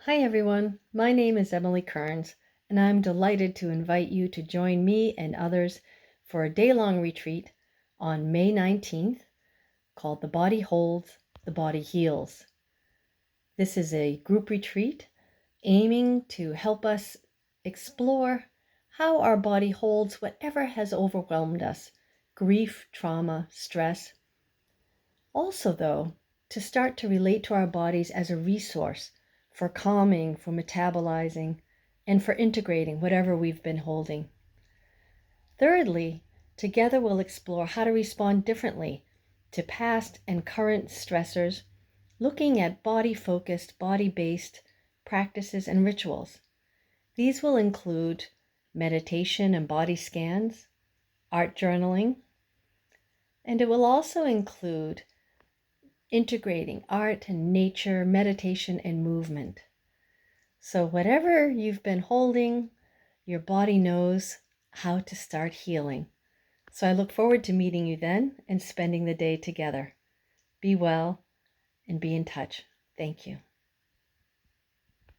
Hi everyone, my name is Emily Kearns, and I'm delighted to invite you to join me and others for a day-long retreat on May 19th called The Body Holds, the Body Heals. This is a group retreat aiming to help us explore how our body holds whatever has overwhelmed us, grief, trauma, stress. Also, though, to start to relate to our bodies as a resource for calming, for metabolizing, and for integrating whatever we've been holding. Thirdly, together we'll explore how to respond differently to past and current stressors, looking at body-focused, body-based practices and rituals. These will include meditation and body scans, art journaling, and it will also include integrating art and nature, meditation, and movement. So whatever you've been holding, your body knows how to start healing. So I look forward to meeting you then and spending the day together. Be well and be in touch. Thank you.